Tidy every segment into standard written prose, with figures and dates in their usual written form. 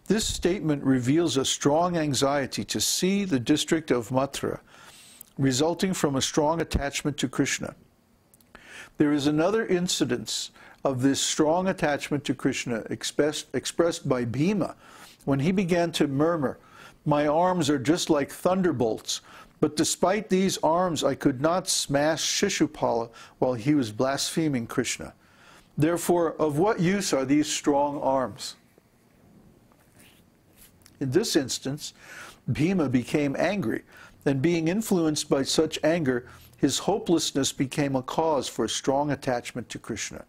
This statement reveals a strong anxiety to see the district of Mathura, resulting from a strong attachment to Krishna. There is another incidence of this strong attachment to Krishna expressed by Bhima when he began to murmur, "My arms are just like thunderbolts, but despite these arms I could not smash Shishupala while he was blaspheming Krishna. Therefore, of what use are these strong arms?" In this instance, Bhima became angry, and being influenced by such anger, his hopelessness became a cause for a strong attachment to Krishna.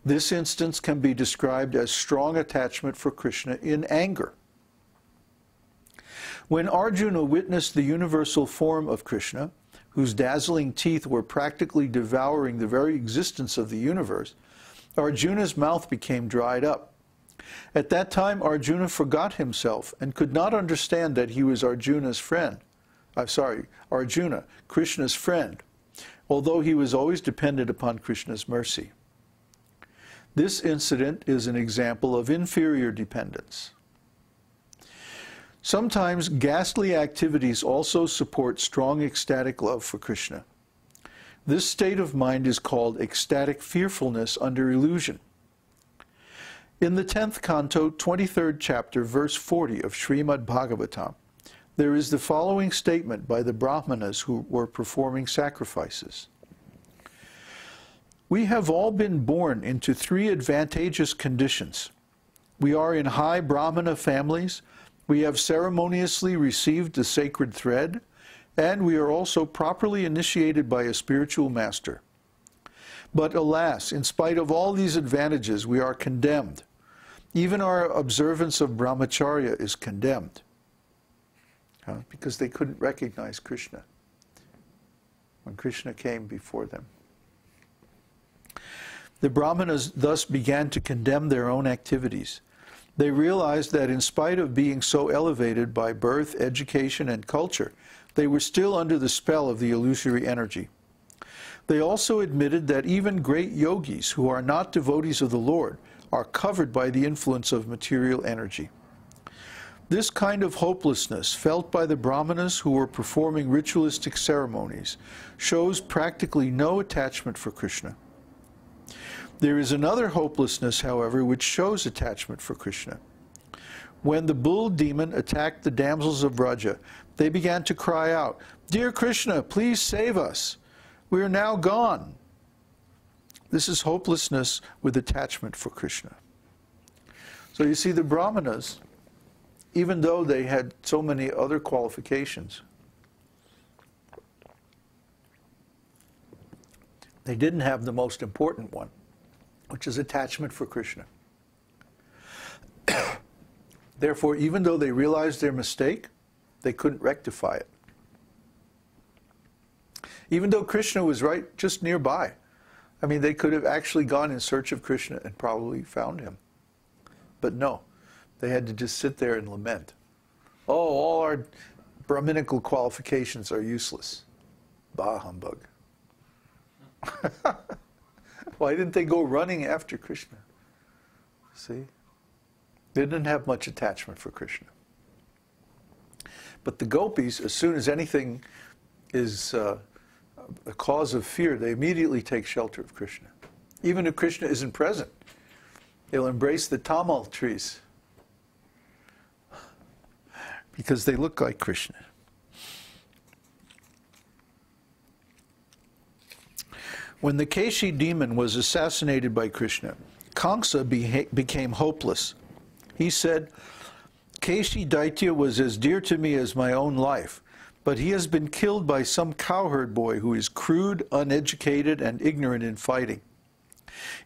This instance can be described as strong attachment for Krishna in anger. When Arjuna witnessed the universal form of Krishna, whose dazzling teeth were practically devouring the very existence of the universe, Arjuna's mouth became dried up. At that time, Arjuna forgot himself and could not understand that he was Arjuna, Krishna's friend, although he was always dependent upon Krishna's mercy. This incident is an example of inferior dependence. Sometimes ghastly activities also support strong ecstatic love for Krishna. This state of mind is called ecstatic fearfulness under illusion. In the 10th canto, 23rd chapter, verse 40 of Śrīmad-Bhāgavatam, there is the following statement by the Brahmanas who were performing sacrifices. "We have all been born into three advantageous conditions. We are in high Brahmana families, we have ceremoniously received the sacred thread, and we are also properly initiated by a spiritual master. But alas, in spite of all these advantages, we are condemned. Even our observance of brahmacharya is condemned." Because they couldn't recognize Krishna when Krishna came before them. The Brahmanas thus began to condemn their own activities. They realized that in spite of being so elevated by birth, education, and culture, they were still under the spell of the illusory energy. They also admitted that even great yogis who are not devotees of the Lord are covered by the influence of material energy. This kind of hopelessness felt by the Brahmanas who were performing ritualistic ceremonies shows practically no attachment for Krishna. There is another hopelessness, however, which shows attachment for Krishna. When the bull demon attacked the damsels of Vraja, they began to cry out, "Dear Krishna, please save us. We are now gone." This is hopelessness with attachment for Krishna. So you see, the Brahmanas, even though they had so many other qualifications, they didn't have the most important one, which is attachment for Krishna. Therefore, even though they realized their mistake, they couldn't rectify it. Even though Krishna was right just nearby. I mean, they could have actually gone in search of Krishna and probably found him. But no, they had to just sit there and lament. "Oh, all our Brahminical qualifications are useless." Bah humbug. Why didn't they go running after Krishna? See? They didn't have much attachment for Krishna. But the gopis, as soon as anything is a cause of fear, they immediately take shelter of Krishna. Even if Krishna isn't present, they'll embrace the tamal trees because they look like Krishna. When the Keshi demon was assassinated by Krishna, Kamsa became hopeless. He said, "Keshi Daitya was as dear to me as my own life, but he has been killed by some cowherd boy who is crude, uneducated, and ignorant in fighting.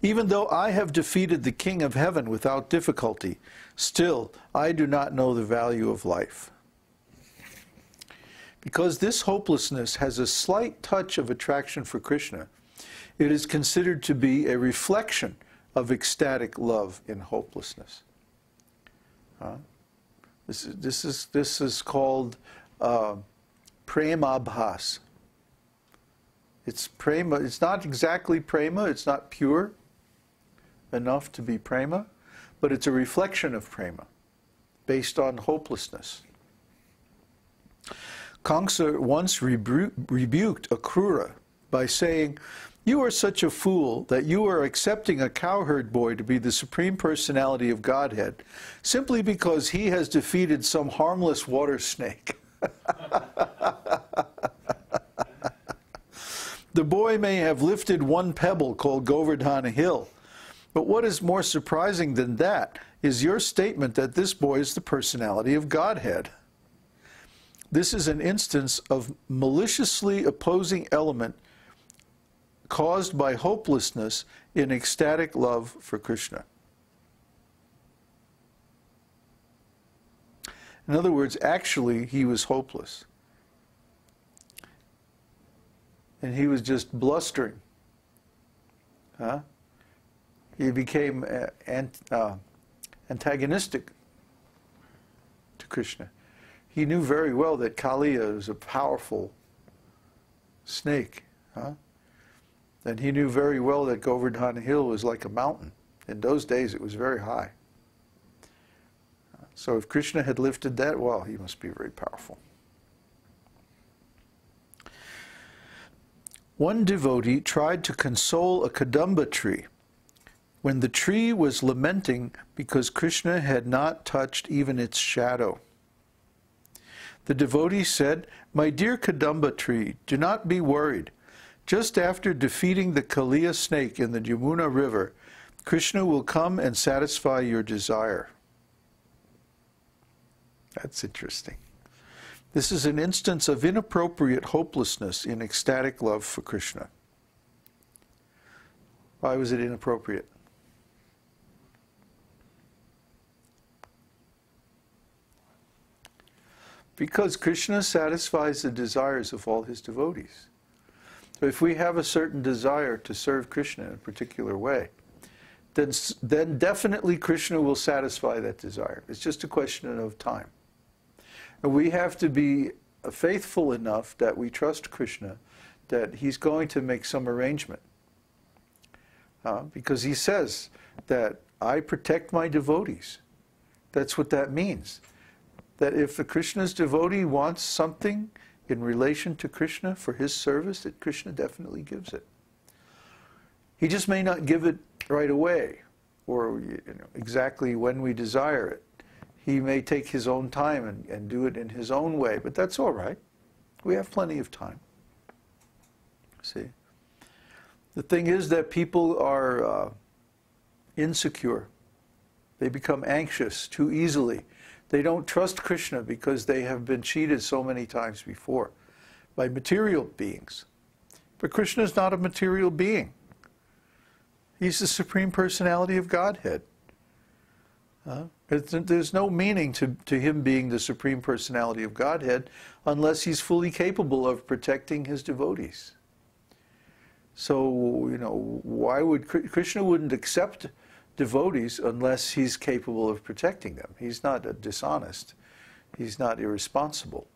Even though I have defeated the King of Heaven without difficulty, still I do not know the value of life." Because this hopelessness has a slight touch of attraction for Krishna, it is considered to be a reflection of ecstatic love in hopelessness. This is called prema-bhas. It's prema. It's not exactly prema. It's not pure enough to be prema, but it's a reflection of prema. based on hopelessness. Kamsa once rebuked Akrura by saying, "You are such a fool that you are accepting a cowherd boy to be the Supreme Personality of Godhead simply because he has defeated some harmless water snake." The boy may have lifted one pebble called Govardhana Hill, but what is more surprising than that is your statement that this boy is the personality of Godhead. This is an instance of maliciously opposing element caused by hopelessness in ecstatic love for Krishna. In other words, actually, he was hopeless. And he was just blustering. He became antagonistic to Krishna. He knew very well that Kaliya is a powerful snake. And he knew very well that Govardhana Hill was like a mountain. In those days, it was very high. So if Krishna had lifted that, well, he must be very powerful. One devotee tried to console a Kadamba tree when the tree was lamenting because Krishna had not touched even its shadow. The devotee said, "My dear Kadamba tree, do not be worried. Just after defeating the Kaliya snake in the Yamuna River, Krishna will come and satisfy your desire." That's interesting. This is an instance of inappropriate hopelessness in ecstatic love for Krishna. Why was it inappropriate? Because Krishna satisfies the desires of all his devotees. So if we have a certain desire to serve Krishna in a particular way, then definitely Krishna will satisfy that desire. It's just a question of time. And we have to be faithful enough that we trust Krishna, that he's going to make some arrangement. Because he says that I protect my devotees. That's what that means. That if the Krishna's devotee wants something in relation to Krishna for his service, that Krishna definitely gives it. He just may not give it right away, or exactly when we desire it. He may take his own time and do it in his own way, but that's all right. We have plenty of time. See? The thing is that people are insecure. They become anxious too easily. They don't trust Krishna because they have been cheated so many times before by material beings. But Krishna is not a material being. He's the Supreme Personality of Godhead. There's no meaning to him being the Supreme Personality of Godhead unless he's fully capable of protecting his devotees. So, why would Krishna wouldn't accept devotees unless he's capable of protecting them? He's not dishonest. He's not irresponsible.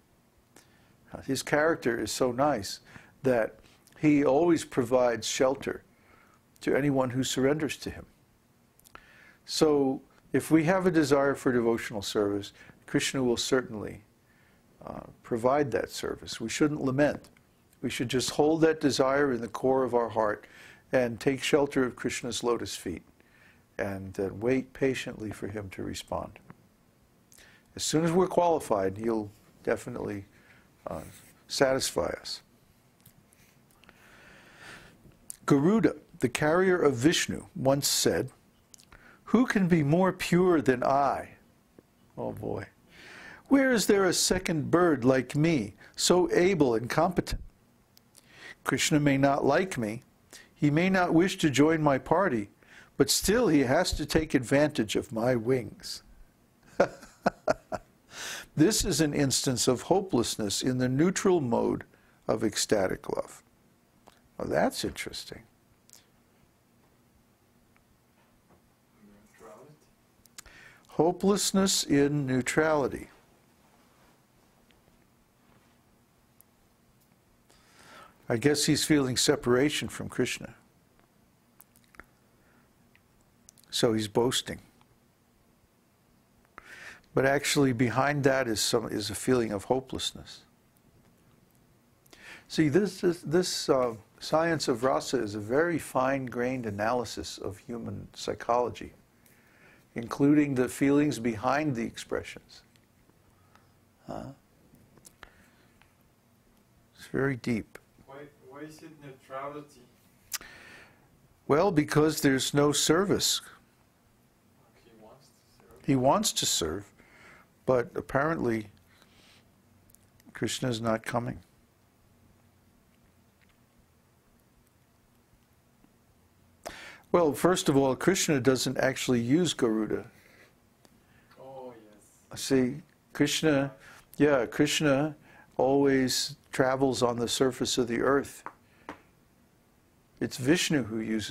His character is so nice that he always provides shelter to anyone who surrenders to him. So, if we have a desire for devotional service, Krishna will certainly provide that service. We shouldn't lament. We should just hold that desire in the core of our heart and take shelter of Krishna's lotus feet and wait patiently for him to respond. As soon as we're qualified, he'll definitely satisfy us. Garuda, the carrier of Vishnu, once said, "Who can be more pure than I?" Oh boy. "Where is there a second bird like me, so able and competent? Krishna may not like me. He may not wish to join my party, but still he has to take advantage of my wings." This is an instance of hopelessness in the neutral mode of ecstatic love. Well, that's interesting. Hopelessness in neutrality. I guess he's feeling separation from Krishna. So he's boasting. But actually behind that is a feeling of hopelessness. See, this science of rasa is a very fine-grained analysis of human psychology, including the feelings behind the expressions. It's very deep. Why is it neutrality? Well, because there's no service. He wants to serve. He wants to serve, but apparently Krishna is not coming. Well, first of all, Krishna doesn't actually use Garuda. Oh, yes. See, Krishna always travels on the surface of the earth. It's Vishnu who uses